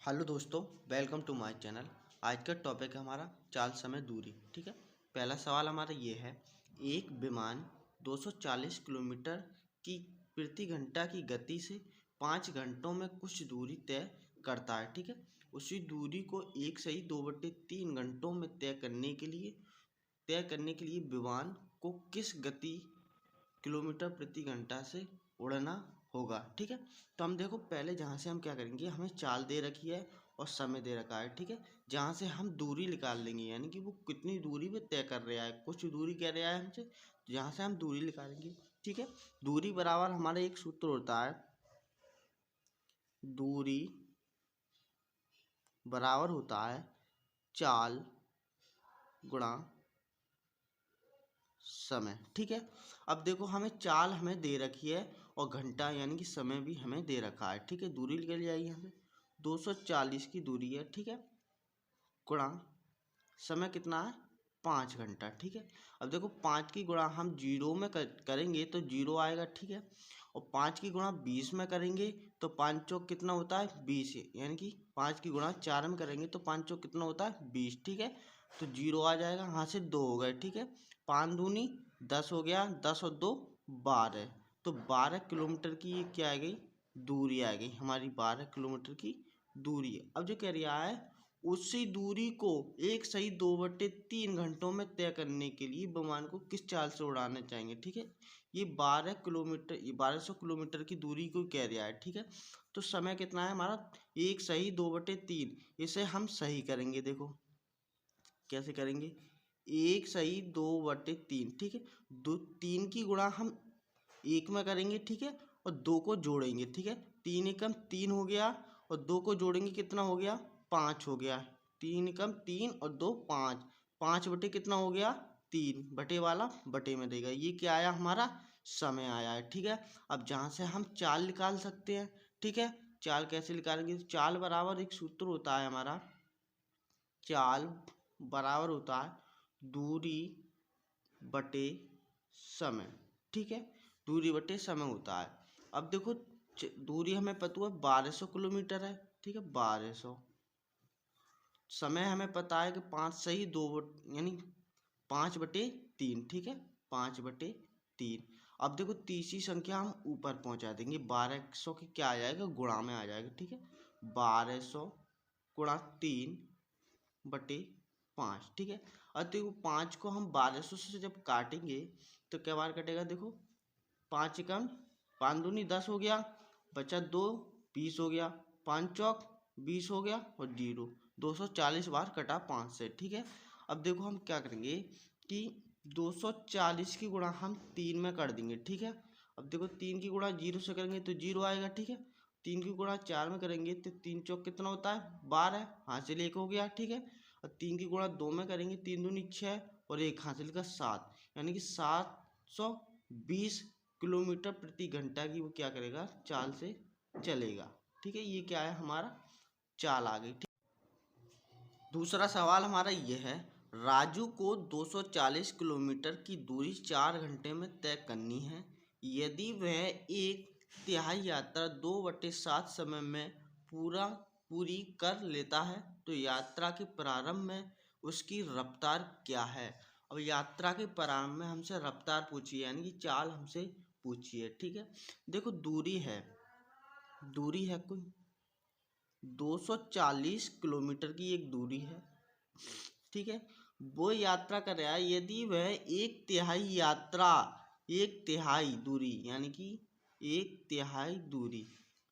Hello दोस्तों, welcome to my channel. आज का टॉपिक है हमारा चाल समय दूरी। ठीक है, पहला सवाल हमारा ये है, एक विमान 240 किलोमीटर की प्रति घंटा की गति से 5 घंटों में कुछ दूरी तय करता है। ठीक है, उसी दूरी को 1/2/3 घंटों में तय करने के लिए विमान को किस गति किलोमीटर प्रति घंटा से उड़ना होगा। ठीक है, तो हम देखो पहले जहाँ से हम क्या करेंगे, हमें चाल दे रखी है और समय दे रखा है। ठीक है, जहाँ से हम दूरी निकाल लेंगे, यानी कि वो कितनी दूरी पे तय कर रहा है, कुछ दूरी कह रहा है हमसे, तो जहाँ से हम दूरी निकालेंगे। ठीक है, दूरी बराबर हमारा एक सूत्र होता है, दूरी बराबर होता है चाल गुणा समय। ठीक है, अब देखो हमें दे रखी है और घंटा यानी कि समय भी हमें दे रखा है। ठीक है, दूरी निकल जाएगी यहाँ से, 240 की दूरी है। ठीक है, गुणा समय कितना है, 5 घंटा। ठीक है, अब देखो 5 की गुणा हम जीरो में करेंगे तो जीरो आएगा। ठीक है, और 5 की गुणा 20 में करेंगे तो 5 चौक कितना होता है, 20, यानी कि 5 की गुणा 4 में करेंगे तो 5 चौक कितना होता है, 20। ठीक है, तो जीरो आ जाएगा, यहाँ से 2 हो गए। ठीक है, 5 दूनी 10 हो गया, 10 और 2 12, तो 12 किलोमीटर की ये क्या आ गई, दूरी आ गई हमारी, 12 किलोमीटर की दूरी है। अब जो कह रहा है, उसी दूरी को 1/2/3 घंटों में तय करने के लिए विमान को किस चाल से उड़ाना चाहेंगे। ठीक है, ये 1200 किलोमीटर की दूरी को कह रहा है। ठीक है, तो समय कितना है हमारा, 1/2/3। इसे हम सही करेंगे, देखो कैसे करेंगे, 1/2/3। ठीक है, 3 की गुणा हम 1 में करेंगे। ठीक है, और 2 को जोड़ेंगे। ठीक है, 3 एकम 3 हो गया और 2 को जोड़ेंगे कितना हो गया, 5 हो गया। 3 एकम 3 और 2 5, 5 बटे कितना हो गया, 3 बटे वाला बटे में देगा, ये क्या आया हमारा, समय आया है। ठीक है, अब जहाँ से हम चाल निकाल सकते हैं। ठीक है, चाल कैसे निकालेंगे, चाल बराबर एक सूत्र होता है हमारा, चाल बराबर होता है दूरी बटे समय। ठीक है, दूरी बटे समय होता है। अब देखो दूरी हमें पता है 1200 किलोमीटर है। ठीक है, 1200, समय हमें पता है कि 5/2 यानी 5/3। ठीक है, 5/3। अब देखो तीसरी संख्या हम ऊपर पहुंचा देंगे, 1200 के क्या आ जाएगा, गुणा में आ जाएगा। ठीक है, 1200 गुणा 3/5। ठीक है, और देखो 5 को हम 1200 से जब काटेंगे तो क्या बार कटेगा, देखो 5 एकम 5 दूनी 10 हो गया, बचा 2 20 हो गया, 5 चौक 20 हो गया और जीरो, 240 बार कटा 5 से। ठीक है, अब देखो हम क्या करेंगे कि 240 की गुणा हम 3 में कर देंगे। ठीक है, अब देखो 3 की गुणा 0 से करेंगे तो 0 आएगा। ठीक है, 3 की गुणा 4 में करेंगे तो 3 चौक कितना होता है, 12, हासिल 1 हो गया। ठीक है, और 3 की गुणा 2 में करेंगे, 3 दूनी 6 और 1 हासिल का 7, यानी कि 720 किलोमीटर प्रति घंटा की वो क्या करेगा, चाल से चलेगा। ठीक है, ये क्या है हमारा, चाल आ गई। दूसरा सवाल हमारा ये है, राजू को 240 किलोमीटर की दूरी 4 घंटे में तय करनी है। यदि वह एक तिहाई यात्रा 2/7 समय में पूरी कर लेता है तो यात्रा के प्रारंभ में उसकी रफ्तार क्या है। अब यात्रा के प्रारंभ में हमसे रफ्तार पूछी है, यानी कि चाल हमसे पूछी है। ठीक है, देखो दूरी है कोई 240 किलोमीटर की एक दूरी है। ठीक है, वो यात्रा कर रहा है, यदि वह एक तिहाई दूरी यानी कि एक तिहाई दूरी,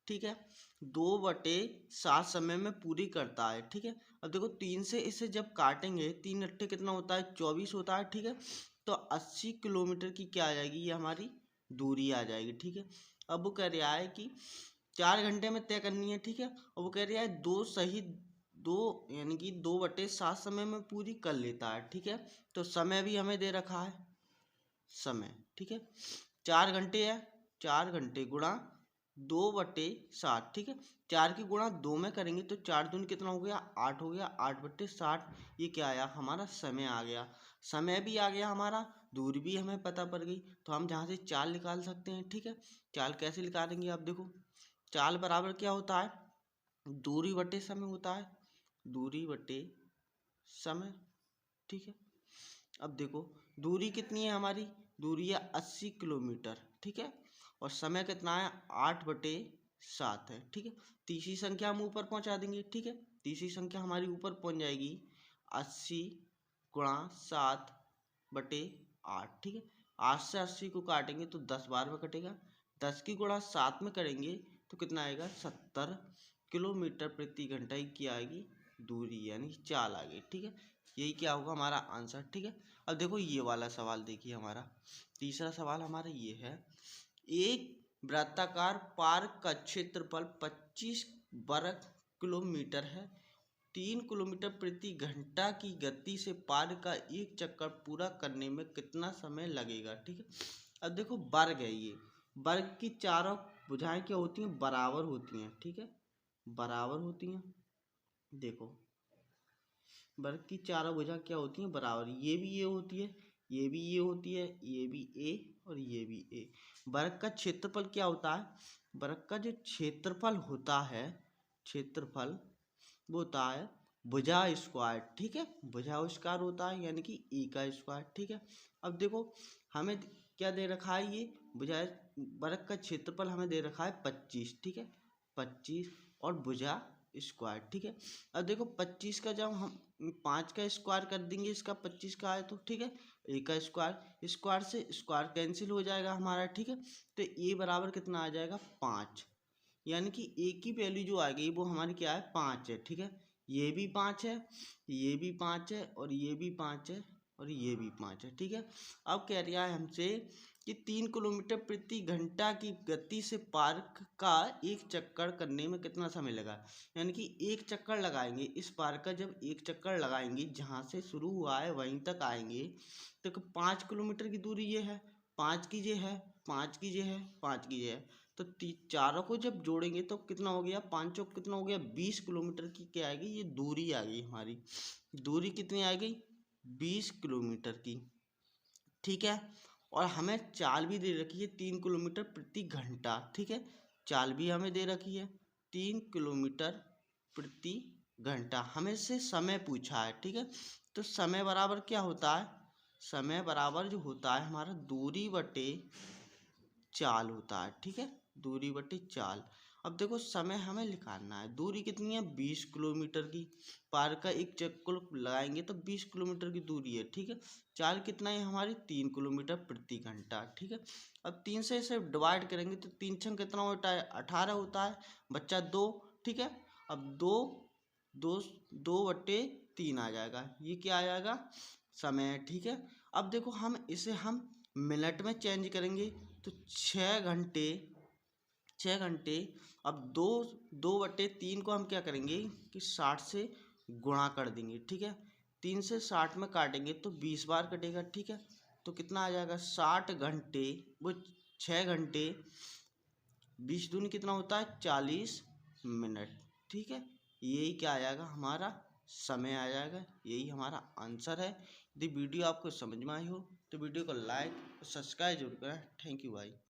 ठीक है, 2/7 समय में पूरी करता है। ठीक है, अब देखो 3 से इसे जब काटेंगे, 3 अट्ठे कितना होता है, 24 होता है। ठीक है, तो 80 किलोमीटर की क्या आ जाएगी, ये हमारी दूरी आ जाएगी। ठीक है, अब वो कह रहा है कि 4 घंटे में तय करनी है। ठीक है, और वो कह रहा है दो यानी कि 2/7 समय में पूरी कर लेता है। ठीक है, तो समय भी हमें दे रखा है, समय। ठीक है, 4 घंटे है, 4 घंटे गुणा 2/7। ठीक है, 4 की गुणा 2 में करेंगे तो 4 दूनी कितना हो गया, 8 हो गया, 8/60, ये क्या आया हमारा, समय आ गया। समय भी आ गया हमारा, दूरी भी हमें पता पड़ गई, तो हम जहाँ से चाल निकाल सकते हैं। ठीक है, चाल कैसे निकालेंगे, आप देखो चाल बराबर क्या होता है, दूरी बटे समय होता है, दूरी बटे समय, ठीक है। अब देखो दूरी कितनी है हमारी, दूरी है 80 किलोमीटर, ठीक है। और समय कितना है 8/7 है, ठीक है। तीसरी संख्या हम ऊपर पहुंचा देंगे, ठीक है। तीसरी संख्या हमारी ऊपर पहुंच जाएगी 80 गुणा 7/8, ठीक है। 8 से 80 को काटेंगे तो 10 बार में कटेगा, 10 की गुणा 7 में करेंगे तो कितना आएगा 70 किलोमीटर प्रति घंटा की आएगी दूरी, यानी चाल आ गई, ठीक है। यही क्या होगा हमारा आंसर, ठीक है। अब देखो ये वाला सवाल देखिए, हमारा तीसरा सवाल हमारा ये है, एक वृत्ताकार पार्क का क्षेत्रफल 25 वर्ग किलोमीटर है, 3 किलोमीटर प्रति घंटा की गति से पार्क का एक चक्कर पूरा करने में कितना समय लगेगा, ठीक है। अब देखो वर्ग है, ये वर्ग की चारों भुजाएं क्या होती हैं, बराबर होती हैं, ठीक है, बराबर होती हैं। देखो वर्ग की चारों भुजा क्या होती हैं, बराबर, ये भी ये होती है, ये भी ये होती है, ये भी ए और ये भी ए। वर्ग का क्षेत्रफल क्या होता है, वर्ग का जो क्षेत्रफल होता है, क्षेत्रफल वो होता है भुजा स्क्वायर, ठीक है, भुजा स्क्वायर होता है, यानी कि ए का स्क्वायर, ठीक है। अब देखो हमें क्या दे रखा है, ये भुजा वर्ग का क्षेत्रफल हमें दे रखा है 25, ठीक है, 25 और भुजा स्क्वायर, ठीक है। अब देखो 25 का जब हम 5 का स्क्वायर कर देंगे, इसका 25 का आए तो, ठीक है, ए का स्क्वायर, स्क्वायर से स्क्वायर कैंसिल हो जाएगा हमारा, ठीक है। तो ए बराबर कितना आ जाएगा 5, यानी कि ए की वैल्यू जो आ गई वो हमारी क्या है 5 है, ठीक है। ये भी 5 है, ये भी 5 है और ये भी 5 है और ये भी 5 है, ठीक है। अब कह रहा है हमसे कि 3 किलोमीटर प्रति घंटा की गति से पार्क का एक चक्कर करने में कितना समय लगा, यानी कि एक चक्कर लगाएंगे इस पार्क का, जब एक चक्कर लगाएंगे जहाँ से शुरू हुआ है वहीं तक आएंगे तो 5 किलोमीटर की दूरी ये है, 5 की ये है, 5 की ये है, 5 की ये है, तो चारों को जब जोड़ेंगे तो कितना हो गया, 5 चौक कितना हो गया 20 किलोमीटर की क्या आएगी, ये दूरी आ गई हमारी, दूरी कितनी आ गई 20 किलोमीटर की, ठीक है। और हमें चाल भी दे रखी है 3 किलोमीटर प्रति घंटा, ठीक है, चाल भी हमें दे रखी है 3 किलोमीटर प्रति घंटा, हमें से समय पूछा है, ठीक है। तो समय बराबर क्या होता है, समय बराबर जो होता है हमारा दूरी बटे चाल होता है, ठीक है, दूरी बटे चाल। अब देखो समय हमें निकालना है, दूरी कितनी है 20 किलोमीटर की, पार्क का एक चक्कर लगाएंगे तो 20 किलोमीटर की दूरी है, ठीक है। चाल कितना है हमारी 3 किलोमीटर प्रति घंटा, ठीक है। अब 3 से इसे डिवाइड करेंगे तो 3 छंग कितना होता है 18 होता है, बच्चा 2, ठीक है। अब 2 2 2/3 आ जाएगा, ये क्या आ जाएगा समय, ठीक है। अब देखो हम इसे हम मिनट में चेंज करेंगे तो 6 घंटे, 6 घंटे। अब 2/3 को हम क्या करेंगे कि 60 से गुणा कर देंगे, ठीक है। 3 से 60 में काटेंगे तो 20 बार कटेगा, ठीक है। तो कितना आ जाएगा 60 घंटे, वो 6 घंटे 20 दूनी कितना होता है 40 मिनट, ठीक है। यही क्या आ जाएगा हमारा समय आ जाएगा, यही हमारा आंसर है। यदि वीडियो आपको समझ में आई हो तो वीडियो को लाइक और सब्सक्राइब जरूर करें। थैंक यू भाई।